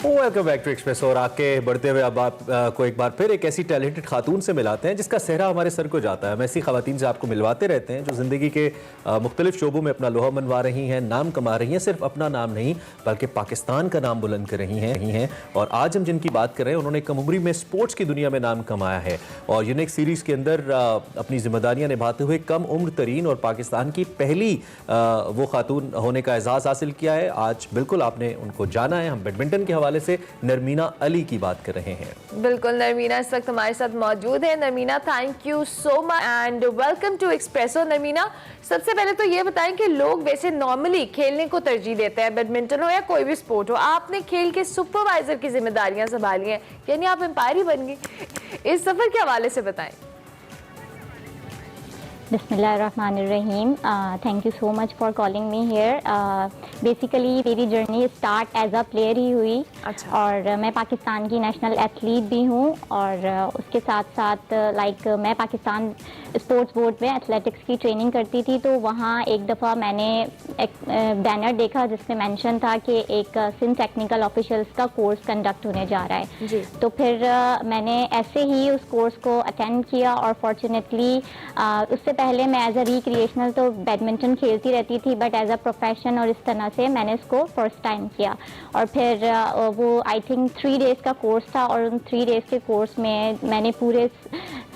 Welcome back to espresso. और आके बढ़ते हुए अब आप को एक बार फिर एक ऐसी टैलेंटेड खातून से मिलाते हैं जिसका सेहरा हमारे सर को जाता है। हम ऐसी खवातीन से आपको मिलवाते रहते हैं जो ज़िंदगी के मुख्तलिफ शोबों में अपना लोहा मनवा रही हैं, नाम कमा रही हैं, सिर्फ अपना नाम नहीं बल्कि पाकिस्तान का नाम बुलंद कर रही हैं। और आज हम जिनकी बात कर रहे हैं उन्होंने कम उम्री में स्पोर्ट्स की दुनिया में नाम कमाया है और यूनिक सीरीज़ के अंदर अपनी जिम्मेदारियाँ निभाते हुए कम उम्र तरीन और पाकिस्तान की पहली वो खातून होने का एजाज़ हासिल किया है। आज बिल्कुल आपने उनको जाना है। हम बैडमिंटन के हवाले से नरमीना अली की बात कर रहे हैं। बिल्कुल, नरमीना इस वक्त हमारे साथ मौजूद है। Narmeena, thank you so much and welcome to Expresso. Narmeena, सबसे पहले तो ये बताएं कि लोग वैसे नॉर्मली खेलने को तरजीह देते हैं, बैडमिंटन हो या कोई भी स्पोर्ट हो। आपने खेल के सुपरवाइजर की जिम्मेदारियां संभाली हैं, यानी आप एम्पायर ही बन गई। इस सफर के हवाले से बताएं। बिस्मिल्लाहिर्रहमानिर्रहीम। Thank you so much for calling me here. Basically मेरी journey start as a player ही हुई। अच्छा। और मैं पाकिस्तान की नेशनल एथलीट भी हूँ और उसके साथ साथ मैं पाकिस्तान स्पोर्ट्स बोर्ड में एथलेटिक्स की ट्रेनिंग करती थी। तो वहाँ एक दफ़ा मैंने एक बैनर देखा जिसमें मेंशन था कि एक सिंध टेक्निकल ऑफिशियल्स का कोर्स कंडक्ट होने जा रहा है जी। तो फिर मैंने ऐसे ही उस कोर्स को अटेंड किया और फॉर्चुनेटली उससे पहले मैं एज अ रिक्रिएशनल तो बैडमिंटन खेलती रहती थी, बट एज अ प्रोफेशन और इस तरह से मैंने इसको फर्स्ट टाइम किया। और फिर वो आई थिंक 3 डेज़ का कोर्स था और उन 3 डेज़ के कोर्स में मैंने पूरे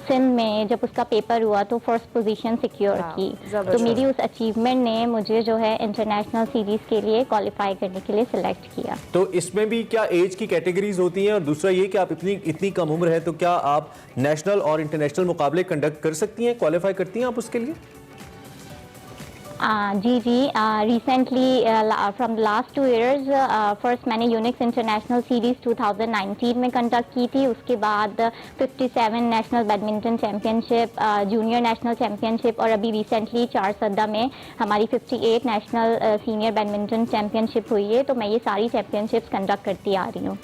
सिंध में जब उसका पेपर हुआ तो फर्स्ट पोजीशन सिक्योर की। तो मेरी उस अचीवमेंट ने मुझे जो है इंटरनेशनल सीरीज़ के लिए क्वालिफाई करने के लिए सिलेक्ट किया। तो इसमें भी क्या एज की कैटेगरीज होती हैं? और दूसरा ये कि आप इतनी कम उम्र है तो क्या आप नेशनल और इंटरनेशनल मुकाबले कंडक्ट कर सकती हैं, क्वालिफाई करती हैं आप उसके लिए? जी recently from last 2 years first मैंने यूनिक्स इंटरनेशनल सीरीज़ 2019 में कंडक्ट की थी। उसके बाद 57 national badminton championship, junior national championship और अभी रिसेंटली 4 सद्दा में हमारी 58 नेशनल सीनियर बैडमिंटन चैम्पियनशिप हुई है। तो मैं ये सारी चैम्पियनशिप्स कंडक्ट करती आ रही हूँ।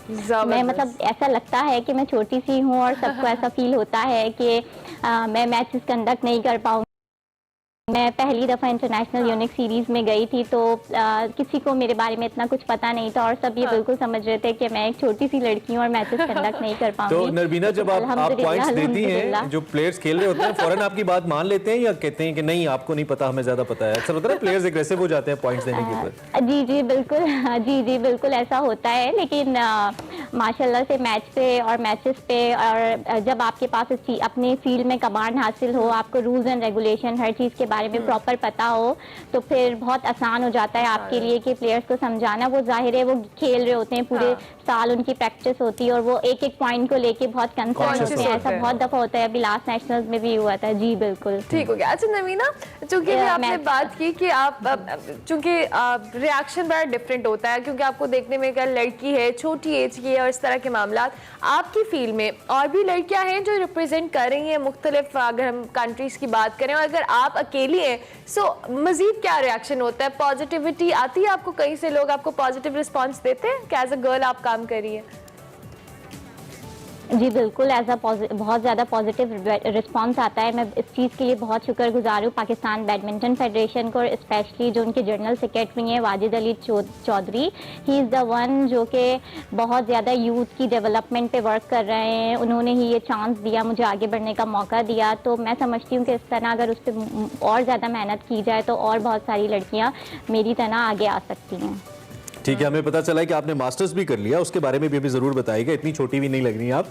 मैं मतलब ऐसा लगता है कि मैं छोटी सी हूँ और सबको ऐसा फील होता है कि मैं मैचेस कंडक्ट नहीं कर पाऊँ। मैं पहली दफ़ा इंटरनेशनल यूनिक सीरीज़ में गई थी तो किसी को मेरे बारे में इतना कुछ पता नहीं था और सब ये बिल्कुल समझ रहे थे कि मैं एक छोटी सी लड़की हूँ और मैचेस कंडक्ट नहीं कर पाऊंगी। तो नरमीना, जब आप पॉइंट्स देती हैं, जो प्लेयर्स खेल रहे होते हैं फौरन आपकी बात मान लेते हैं या कहते हैं कि नहीं आपको नहीं पता, हमें ज़्यादा पता है? अक्सर होता है प्लेयर्स एग्रेसिव हो जाते हैं पॉइंट्स देने के ऊपर। जी बिल्कुल, जी बिल्कुल ऐसा होता है। लेकिन माशाल्लाह से मैच पे और मैचेस पे और जब आपके पास अपने फील्ड में कमांड हासिल हो, आपको रूल्स एंड रेगुलेशन हर चीज़ के बारे में प्रॉपर पता हो तो फिर बहुत आसान हो जाता है आपके लिए कि प्लेयर्स को समझाना। वो जाहिर है वो खेल रहे होते हैं पूरे साल, उनकी प्रैक्टिस होती है और वो एक एक पॉइंट को लेके बहुत कंसर्न होते हैं। ऐसा बहुत दफ़ा होता है, अभी लास्ट नेशनल्स में भी हुआ था। जी बिल्कुल, ठीक हो गया। अच्छा नरमीना, चूंकि आपने बात की कि आप चूंकि रिएक्शन बड़ा डिफरेंट होता है क्योंकि आपको देखने में एक लड़की है, छोटी एज की है और इस तरह के मामला। आपकी फील्ड में और भी लड़कियां हैं जो रिप्रेजेंट कर रही हैं मुख्तलिफ, अगर हम कंट्रीज की बात करें, और अगर आप अकेली हैं सो मजीद क्या रिएक्शन होता है? पॉजिटिविटी आती है आपको? कहीं से लोग आपको पॉजिटिव रिस्पांस देते हैं कि एज अ गर्ल आप काम कर रही है? जी बिल्कुल, बहुत ज़्यादा पॉजिटिव रिस्पांस आता है। मैं इस चीज़ के लिए बहुत शुक्रगुजार हूँ पाकिस्तान बैडमिंटन फेडरेशन को, स्पेशली जो उनके जनरल सेक्रेटरी हैं Wajid Ali Chaudhry. He is the one जो कि बहुत ज़्यादा यूथ की डेवलपमेंट पे वर्क कर रहे हैं। उन्होंने ही ये चांस दिया, मुझे आगे बढ़ने का मौका दिया। तो मैं समझती हूँ कि इस तरह अगर उस पर और ज़्यादा मेहनत की जाए तो और बहुत सारी लड़कियाँ मेरी तरह आगे आ सकती हैं। ठीक है, हमें पता चला है कि आपने मास्टर्स भी कर लिया, उसके बारे में भी हमें ज़रूर बताइएगा। इतनी छोटी भी नहीं लग रही आप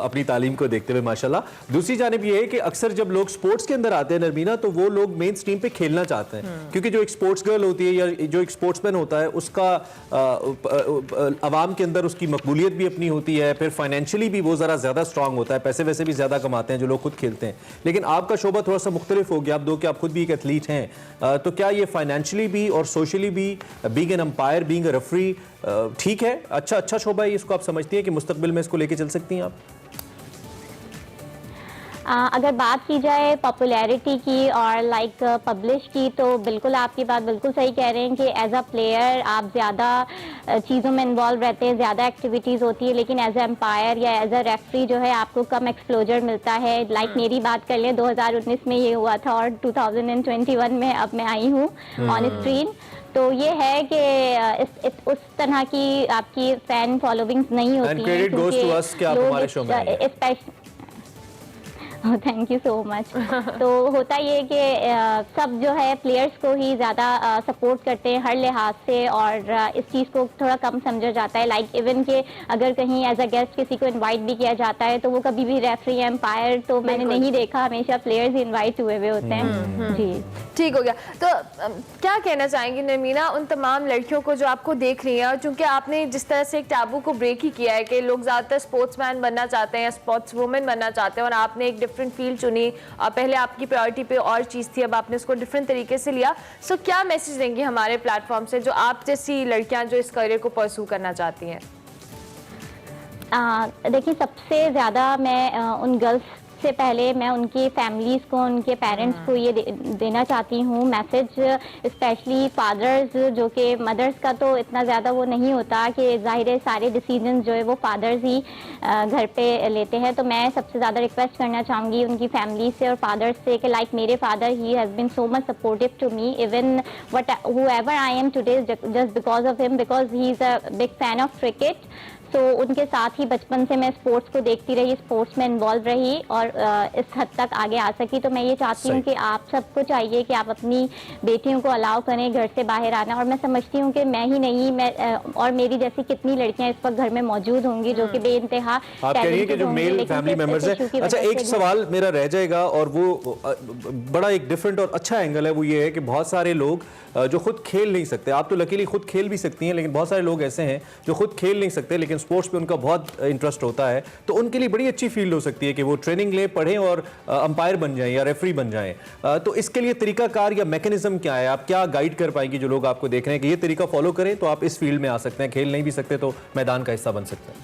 अपनी तालीम को देखते हुए माशाल्लाह। दूसरी जानिब ये है कि अक्सर जब लोग स्पोर्ट्स के अंदर आते हैं नरमीना, तो वो लोग मेन स्ट्रीम पे खेलना चाहते हैं क्योंकि जो एक स्पोर्ट्स गर्ल होती है या जो एक स्पोर्ट्समैन होता है उसका आवाम के अंदर उसकी मकबूलियत भी अपनी होती है, फिर फाइनेंशियली भी वो ज़रा ज़्यादा स्ट्रांग होता है, पैसे वैसे भी ज़्यादा कमाते हैं जो लोग खुद खेलते हैं। लेकिन आपका शोबा थोड़ा सा मुख्तलिफ हो गया, आप खुद भी एक एथलीट हैं, तो क्या ये फाइनेंशियली भी और सोशली भी, being an umpire, being a referee, ठीक है? अच्छा शोबा है, इसको आप समझती हैं कि मुस्तकबिल में इसको लेके चल सकती हैं आप? अगर बात की जाए पॉपुलैरिटी की और पब्लिश की तो बिल्कुल आपकी बात बिल्कुल सही कह रहे हैं कि एज अ प्लेयर आप ज़्यादा चीज़ों में इन्वॉल्व रहते हैं, ज़्यादा एक्टिविटीज़ होती है। लेकिन एज ए एम्पायर या एज अ रेफरी जो है आपको कम एक्सप्लोजर मिलता है। मेरी बात कर लें, 2019 में ये हुआ था और 2021 में अब मैं आई हूँ ऑन स्क्रीन। तो ये है कि उस तरह की आपकी फैन फॉलोइंग्स नहीं होती And credit goes to us कि आप हमारे शो में आए हैं। Thank you so much. तो होता ये कि सब जो है प्लेयर्स को ही ज़्यादा सपोर्ट करते हैं हर लिहाज से, और इस चीज़ को थोड़ा कम समझा जाता है। लाइक इवन के अगर कहीं एज अ गेस्ट किसी को इनवाइट भी किया जाता है तो वो कभी भी रेफरी एम्पायर तो मैंने नहीं देखा, हमेशा प्लेयर्स ही इनवाइट हुए होते हैं। जी ठीक हो गया। तो क्या कहना चाहेंगी नमीना उन तमाम लड़कियों को जो आपको देख रही हैं, क्योंकि आपने जिस तरह से एक टैबू को ब्रेक ही किया है कि लोग ज़्यादातर स्पोर्ट्समैन बनना चाहते हैं, स्पोर्ट्स वुमेन बनना चाहते हैं, और आपने एक डिफरेंट फील्ड चुनी। पहले आपकी प्रायोरिटी पे और चीज़ थी, अब आपने उसको डिफरेंट तरीके से लिया। सो क्या मैसेज देंगी हमारे प्लेटफॉर्म से जो आप जैसी लड़कियाँ जो इस करियर को परस्यू करना चाहती हैं? देखिए, सबसे ज़्यादा मैं उन गर्ल्स से पहले मैं उनकी फैमिलीज़ को, उनके पेरेंट्स को ये देना चाहती हूँ मैसेज, स्पेशली फादर्स, जो कि मदर्स का तो इतना ज़्यादा वो नहीं होता कि ज़ाहिर है सारे डिसीजन जो है वो फादर्स ही घर पे लेते हैं। तो मैं सबसे ज़्यादा रिक्वेस्ट करना चाहूँगी उनकी फैमिली से और फादर्स से कि लाइक मेरे father he has been so much supportive to me, even what whoever I am today just because of him, because he is a big fan of cricket. तो उनके साथ ही बचपन से मैं स्पोर्ट्स को देखती रही, स्पोर्ट्स में इन्वॉल्व रही और इस हद तक आगे आ सकी। तो मैं ये चाहती हूँ कि आप सबको चाहिए कि आप अपनी बेटियों को अलाउ करें घर से बाहर आना। और मैं समझती हूँ कि मैं ही नहीं, मैं और मेरी जैसी कितनी लड़कियाँ इस वक्त घर में मौजूद होंगी जो कि बेइंतहा आप कह रही हैं कि जो मेल फैमिली मेंबर्स हैं। अच्छा, एक सवाल मेरा रह जाएगा और वो बड़ा एक डिफरेंट और अच्छा एंगल है, वो ये है कि बहुत सारे लोग जो खुद खेल नहीं सकते, आप तो लकीली खुद खेल भी सकती हैं, लेकिन बहुत सारे लोग ऐसे हैं जो खुद खेल नहीं सकते लेकिन स्पोर्ट्स पे उनका बहुत इंटरेस्ट होता है, तो उनके लिए बड़ी अच्छी फील्ड हो सकती है कि वो ट्रेनिंग लें, पढ़ें और अंपायर बन जाएं या रेफरी बन जाएं। तो इसके लिए तरीकाकार या मैकेनिज्म क्या है, आप क्या गाइड कर पाएंगी जो लोग आपको देख रहे हैं कि ये तरीका फॉलो करें तो आप इस फील्ड में आ सकते हैं, खेल नहीं भी सकते तो मैदान का हिस्सा बन सकते हैं?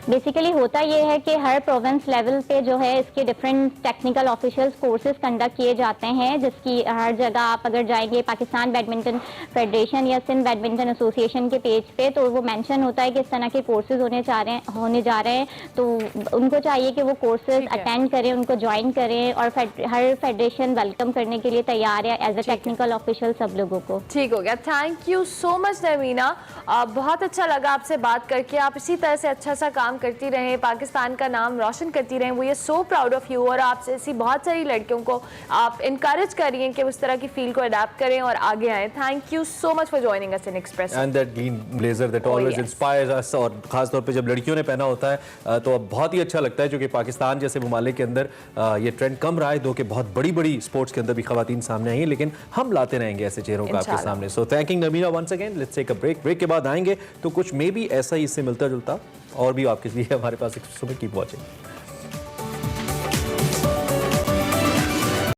बेसिकली होता ये है कि हर प्रोविंस लेवल पे जो है इसके different technical officials courses conduct किए जाते हैं, जिसकी हर जगह आप अगर जाएंगे पाकिस्तान बैडमिंटन फेडरेशन या सिंध बैडमिंटन एसोसिएशन के पेज पे तो वो मेंशन होता है कि इस तरह के कोर्सेज होने जा रहे हैं। तो उनको चाहिए कि वो कोर्सेज अटेंड करें, उनको ज्वाइन करें, और हर फेडरेशन वेलकम करने के लिए तैयार है एज ए टेक्निकल ऑफिशियल सब लोगों को। ठीक हो गया। थैंक यू सो मच नवीना, बहुत अच्छा लगा आपसे बात करके। आप इसी तरह से अच्छा सा काम करती रहें, पाकिस्तान का नाम रोशन करती रहें। We are so proud of you, और आप जैसी बहुत सारी लड़कियों को आप इनकरेज कर रही हैं कि उस तरह की फील्ड को अडैप्ट करें और आगे आएं। Thank you so much for joining us Inn Express. And that green blazer that always inspires us, और खास तौर पे जब लड़कियों ने पहना होता है तो अब बहुत ही अच्छा लगता है, क्योंकि पाकिस्तान जैसे ममालिक के अंदर ये ट्रेंड कम रहा है, दो कि बहुत बड़ी बड़ी स्पोर्ट्स के अंदर भी खवातीन सामने आई हैं, लेकिन हम लाते रहेंगे ऐसे चेहरों को आपके सामने। So thanking Namina once again. Let's take a break. Break के बाद आएंगे तो कुछ मे बी ऐसा ही इससे मिलता जुलता और भी आपके लिए हमारे पास एक कीप वॉचिंग।